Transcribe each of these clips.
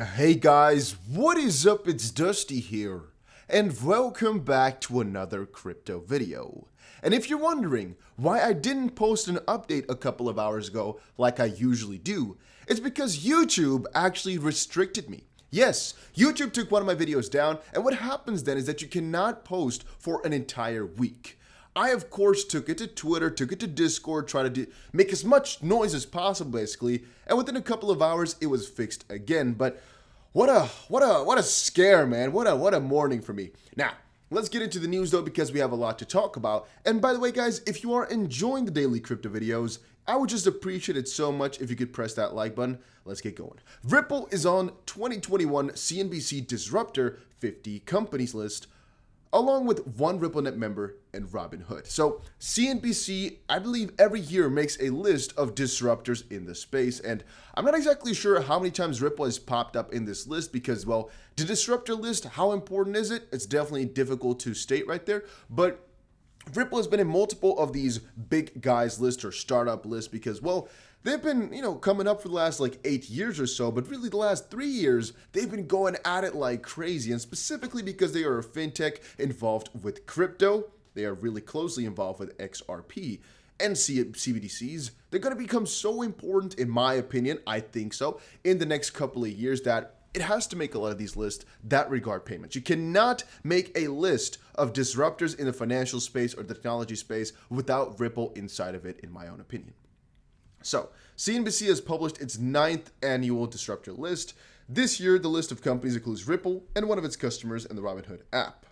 Hey guys, what is up? It's Dusty here, and welcome back to another crypto video. And if you're wondering why I didn't post an update a couple of hours ago like I usually do, it's because YouTube actually restricted me. Yes, YouTube took one of my videos down, and what happens then is that you cannot post for an entire week. I, of course, took it to Twitter, took it to Discord, tried to make as much noise as possible, basically, and within a couple of hours, it was fixed again. But what a scare, man! What a morning for me. Now, let's get into the news though, because we have a lot to talk about. And by the way, guys, if you are enjoying the daily crypto videos, I would just appreciate it so much if you could press that like button. Let's get going. Ripple is on 2021 CNBC Disruptor 50 companies list, along with one RippleNet member and Robinhood. So CNBC, I believe, every year makes a list of disruptors in the space, and I'm not exactly sure how many times Ripple has popped up in this list because, well, the disruptor list, how important is it? It's definitely difficult to state right there, but Ripple has been in multiple of these big guys lists or startup lists because, well, they've been, coming up for the last like 8 years or so, but really the last 3 years, they've been going at it like crazy. And specifically because they are a fintech involved with crypto, they are really closely involved with XRP and CBDCs. They're going to become so important, in my opinion, I think so, in the next couple of years that it has to make a lot of these lists that regard payments. You cannot make a list of disruptors in the financial space or the technology space without Ripple inside of it, in my own opinion. So, CNBC has published its 9th annual disruptor list. This year, the list of companies includes Ripple and one of its customers and the Robinhood app.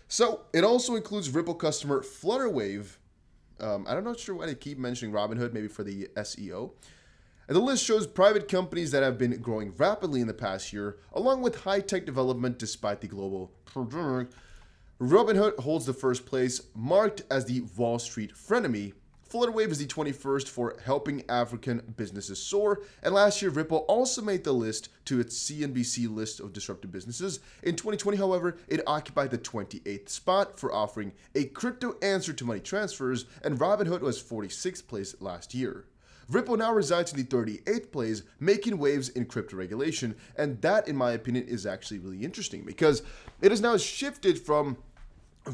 So, it also includes Ripple customer Flutterwave. I'm not sure why they keep mentioning Robinhood, maybe for the SEO. And the list shows private companies that have been growing rapidly in the past year, along with high-tech development despite the global pandemic. Robinhood holds the first place, marked as the Wall Street frenemy. Flutterwave is the 21st for helping African businesses soar, and last year Ripple also made the list to its CNBC list of disruptive businesses. In 2020, however, it occupied the 28th spot for offering a crypto answer to money transfers, and Robinhood was 46th place last year. Ripple now resides in the 38th place, making waves in crypto regulation, and that, in my opinion, is actually really interesting because it has now shifted from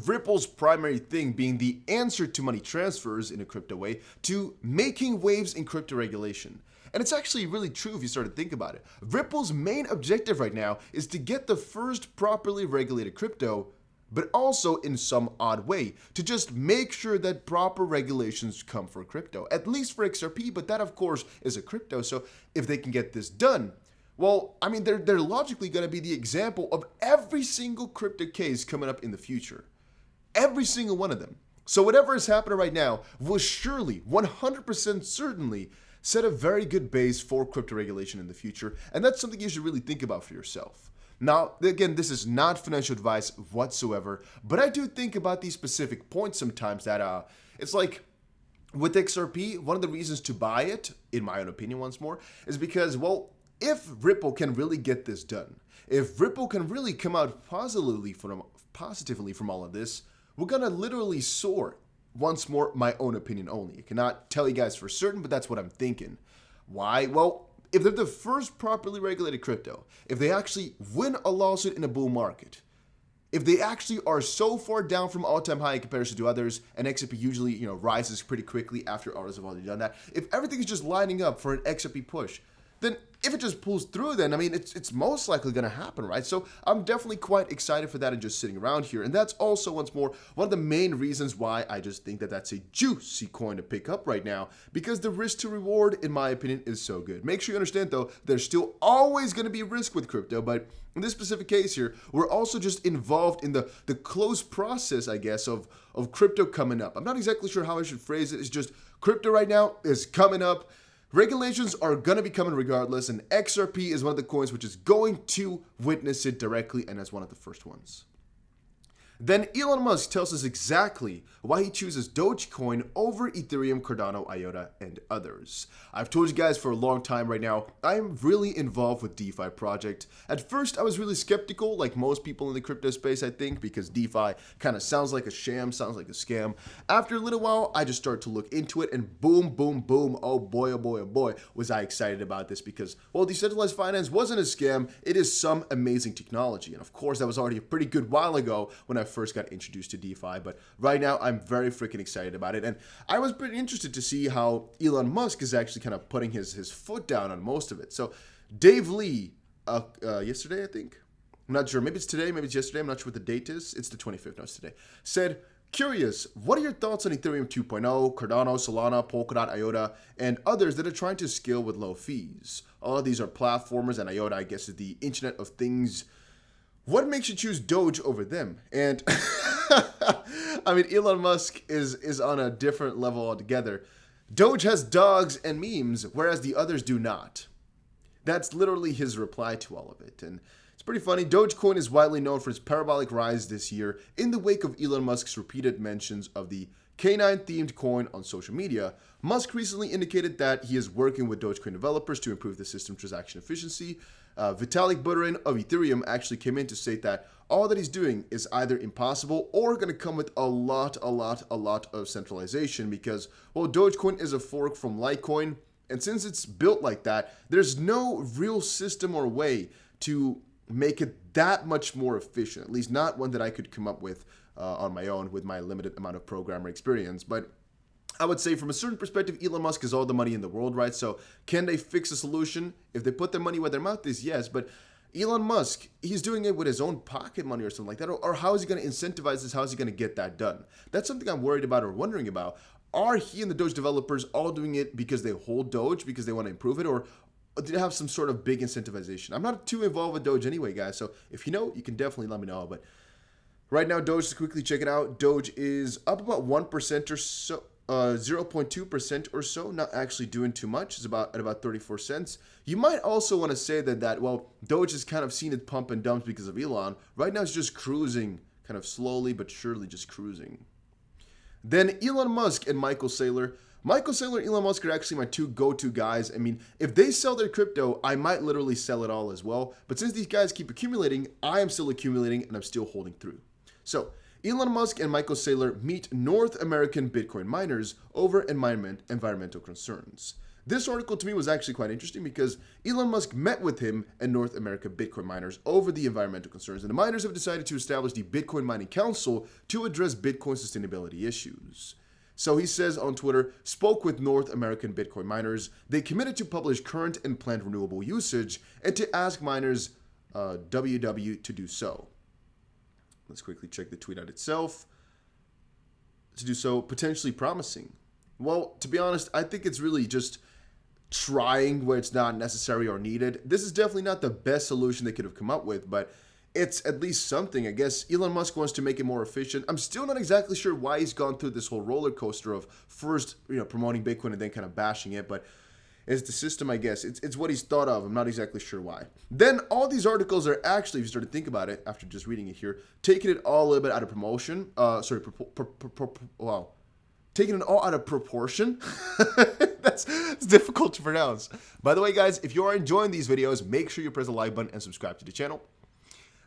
Ripple's primary thing being the answer to money transfers in a crypto way to making waves in crypto regulation. And it's actually really true if you start to think about it. Ripple's main objective right now is to get the first properly regulated crypto, but also in some odd way to just make sure that proper regulations come for crypto, at least for XRP, but that of course is a crypto. So if they can get this done, well, I mean, they're logically going to be the example of every single crypto case coming up in the future. Every single one of them. So whatever is happening right now will surely, 100% certainly, set a very good base for crypto regulation in the future, and that's something you should really think about for yourself. Now, again, this is not financial advice whatsoever, but I do think about these specific points sometimes that it's like with XRP, one of the reasons to buy it, in my own opinion once more, is because, well, if Ripple can really get this done, if Ripple can really come out positively from all of this, we're going to literally soar. Once more, my own opinion only. I cannot tell you guys for certain, but that's what I'm thinking. Why? Well, if they're the first properly regulated crypto, if they actually win a lawsuit in a bull market, if they actually are so far down from all-time high in comparison to others, and XRP usually, rises pretty quickly after others have already done that, if everything is just lining up for an XRP push, then if it just pulls through, then, I mean, it's most likely going to happen, right? So I'm definitely quite excited for that and just sitting around here. And that's also, once more, one of the main reasons why I just think that that's a juicy coin to pick up right now, because the risk to reward, in my opinion, is so good. Make sure you understand, though, there's still always going to be risk with crypto, but in this specific case here, we're also just involved in the close process, I guess, of crypto coming up. I'm not exactly sure how I should phrase it. It's just crypto right now is coming up. Regulations are going to be coming regardless, and XRP is one of the coins which is going to witness it directly and as one of the first ones. Then Elon Musk tells us exactly why he chooses Dogecoin over Ethereum, Cardano, IOTA, and others. I've told you guys for a long time right now, I am really involved with DeFi project. At first, I was really skeptical, like most people in the crypto space, I think, because DeFi kind of sounds like a sham, sounds like a scam. After a little while, I just started to look into it, and boom, boom, boom, oh boy, oh boy, oh boy, was I excited about this because, well, decentralized finance wasn't a scam, it is some amazing technology. And of course, that was already a pretty good while ago when I first got introduced to DeFi, but right now I'm very freaking excited about it. And I was pretty interested to see how Elon Musk is actually kind of putting his foot down on most of it. So Dave Lee, yesterday, I think, I'm not sure, maybe it's today, maybe it's yesterday, I'm not sure what the date is, it's the 25th, no, it's today, said, curious, what are your thoughts on Ethereum 2.0, Cardano, Solana, Polkadot, IOTA, and others that are trying to scale with low fees? All of these are platformers, and IOTA, I guess, is the Internet of Things. What makes you choose Doge over them? And I mean, Elon Musk is on a different level altogether. Doge has dogs and memes, whereas the others do not. That's literally his reply to all of it. And it's pretty funny. Dogecoin is widely known for its parabolic rise this year in the wake of Elon Musk's repeated mentions of the canine-themed coin on social media. Musk recently indicated that he is working with Dogecoin developers to improve the system transaction efficiency. Vitalik Buterin of Ethereum actually came in to state that all that he's doing is either impossible or going to come with a lot of centralization because, well, Dogecoin is a fork from Litecoin, and since it's built like that, there's no real system or way to make it that much more efficient, at least not one that I could come up with on my own with my limited amount of programmer experience. But I would say from a certain perspective, Elon Musk has all the money in the world, right? So can they fix a solution? If they put their money where their mouth is, yes. But Elon Musk, he's doing it with his own pocket money or something like that. Or how is he going to incentivize this? How is he going to get that done? That's something I'm worried about or wondering about. Are he and the Doge developers all doing it because they hold Doge, because they want to improve it? Or did it have some sort of big incentivization? I'm not too involved with Doge anyway, guys. So if you know, you can definitely let me know. But right now, Doge, to quickly check it out, Doge is up about 1% or so. 0.2% or so, not actually doing too much. It's at about 34 cents. You might also want to say that well, Doge has kind of seen it pump and dumps because of Elon. Right now it's just cruising, kind of slowly but surely just cruising. Then Elon Musk and Michael Saylor. Michael Saylor and Elon Musk are actually my two go-to guys. I mean, if they sell their crypto, I might literally sell it all as well. But since these guys keep accumulating, I am still accumulating and I'm still holding through. So Elon Musk and Michael Saylor meet North American Bitcoin miners over environmental concerns. This article to me was actually quite interesting because Elon Musk met with him and North America Bitcoin miners over the environmental concerns, and the miners have decided to establish the Bitcoin Mining Council to address Bitcoin sustainability issues. So he says on Twitter, spoke with North American Bitcoin miners. They committed to publish current and planned renewable usage and to ask miners WW to do so. Let's quickly check the tweet out itself. To do so, potentially promising. Well, to be honest, I think it's really just trying where it's not necessary or needed. This is definitely not the best solution they could have come up with, but it's at least something. I guess Elon Musk wants to make it more efficient. I'm still not exactly sure why he's gone through this whole roller coaster of first, promoting Bitcoin and then kind of bashing it, but it's the system, I guess. It's what he's thought of. I'm not exactly sure why. Then all these articles are actually, if you start to think about it, after just reading it here, taking it all a little bit out of promotion. Taking it all out of proportion. That's difficult to pronounce. By the way, guys, if you are enjoying these videos, make sure you press the like button and subscribe to the channel.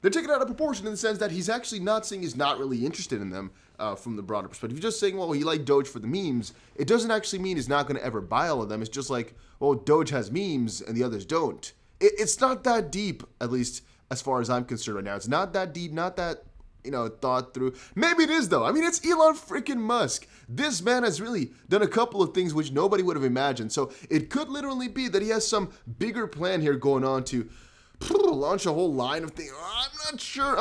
They're taken out of proportion in the sense that he's actually not saying he's not really interested in them from the broader perspective. He's just saying, well, he liked Doge for the memes. It doesn't actually mean he's not going to ever buy all of them. It's just like, well, Doge has memes and the others don't. It's not that deep, at least as far as I'm concerned right now. It's not that deep, not that, thought through. Maybe it is, though. I mean, it's Elon freaking Musk. This man has really done a couple of things which nobody would have imagined. So it could literally be that he has some bigger plan here going on to launch a whole line of things. I'm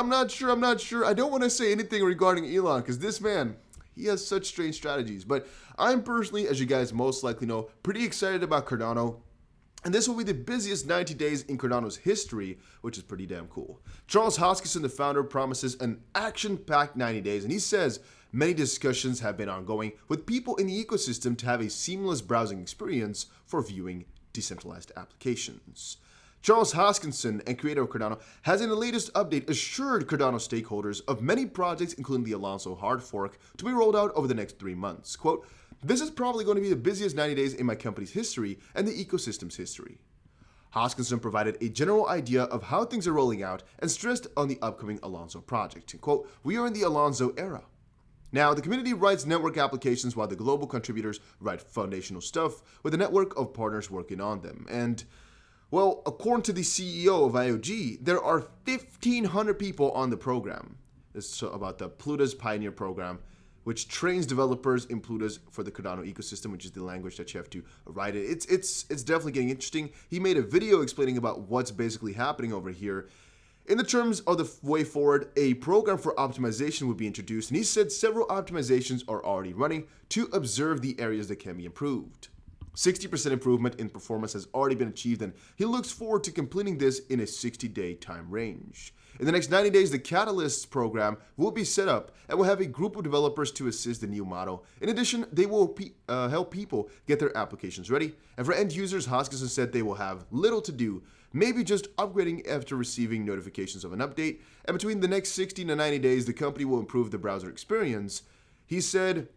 not sure. I don't want to say anything regarding Elon because this man, he has such strange strategies. But I'm personally, as you guys most likely know, pretty excited about Cardano. And this will be the busiest 90 days in Cardano's history, which is pretty damn cool. Charles Hoskinson, the founder, promises an action-packed 90 days, and he says many discussions have been ongoing with people in the ecosystem to have a seamless browsing experience for viewing decentralized applications. Charles Hoskinson, and creator of Cardano, has in the latest update assured Cardano stakeholders of many projects, including the Alonso hard fork, to be rolled out over the next 3 months. Quote, "This is probably going to be the busiest 90 days in my company's history and the ecosystem's history." Hoskinson provided a general idea of how things are rolling out and stressed on the upcoming Alonso project. Quote, "We are in the Alonso era. Now, the community writes network applications while the global contributors write foundational stuff with a network of partners working on them. And, well, according to the CEO of IOG, there are 1,500 people on the program." This is about the Plutus Pioneer Program, which trains developers in Plutus for the Cardano ecosystem, which is the language that you have to write it. It's definitely getting interesting. He made a video explaining about what's basically happening over here. In the terms of the way forward, a program for optimization would be introduced, and he said several optimizations are already running to observe the areas that can be improved. 60% improvement in performance has already been achieved, and he looks forward to completing this in a 60-day time range. In the next 90 days, the Catalysts program will be set up and will have a group of developers to assist the new model. In addition, they will help people get their applications ready. And for end users, Hoskinson said they will have little to do, maybe just upgrading after receiving notifications of an update. And between the next 60 to 90 days, the company will improve the browser experience. He said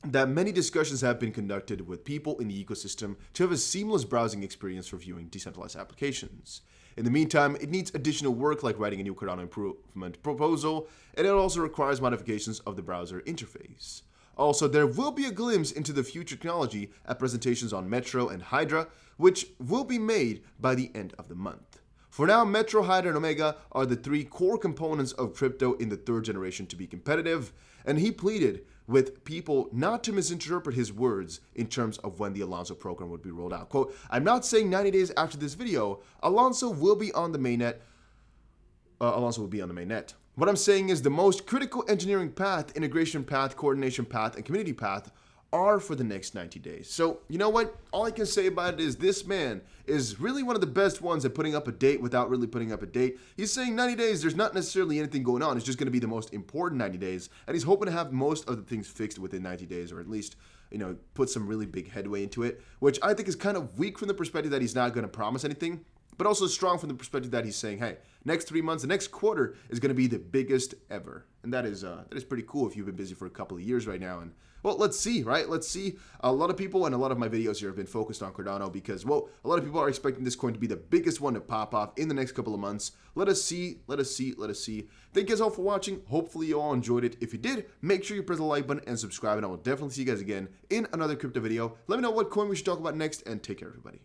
that many discussions have been conducted with people in the ecosystem to have a seamless browsing experience for viewing decentralized applications. In the meantime, it needs additional work like writing a new Cardano improvement proposal, and it also requires modifications of the browser interface. Also, there will be a glimpse into the future technology at presentations on Metro and Hydra, which will be made by the end of the month. For now, Metro, Hydra, and Omega are the 3 core components of crypto in the 3rd generation to be competitive, and he pleaded with people not to misinterpret his words in terms of when the Alonso program would be rolled out. Quote, "I'm not saying 90 days after this video, Alonso will be on the mainnet. What I'm saying is the most critical engineering path, integration path, coordination path, and community path are for the next 90 days. So, you know what? All I can say about it is this man is really one of the best ones at putting up a date without really putting up a date. He's saying 90 days, there's not necessarily anything going on. It's just going to be the most important 90 days. And he's hoping to have most of the things fixed within 90 days, or at least, put some really big headway into it, which I think is kind of weak from the perspective that he's not going to promise anything, but also strong from the perspective that he's saying, hey, next 3 months, the next quarter is going to be the biggest ever. And that is pretty cool if you've been busy for a couple of years right now. And well, let's see, right? Let's see. A lot of people and a lot of my videos here have been focused on Cardano because, well, a lot of people are expecting this coin to be the biggest one to pop off in the next couple of months. Let us see. Thank you guys all for watching. Hopefully you all enjoyed it. If you did, make sure you press the like button and subscribe, and I will definitely see you guys again in another crypto video. Let me know what coin we should talk about next, and take care, everybody.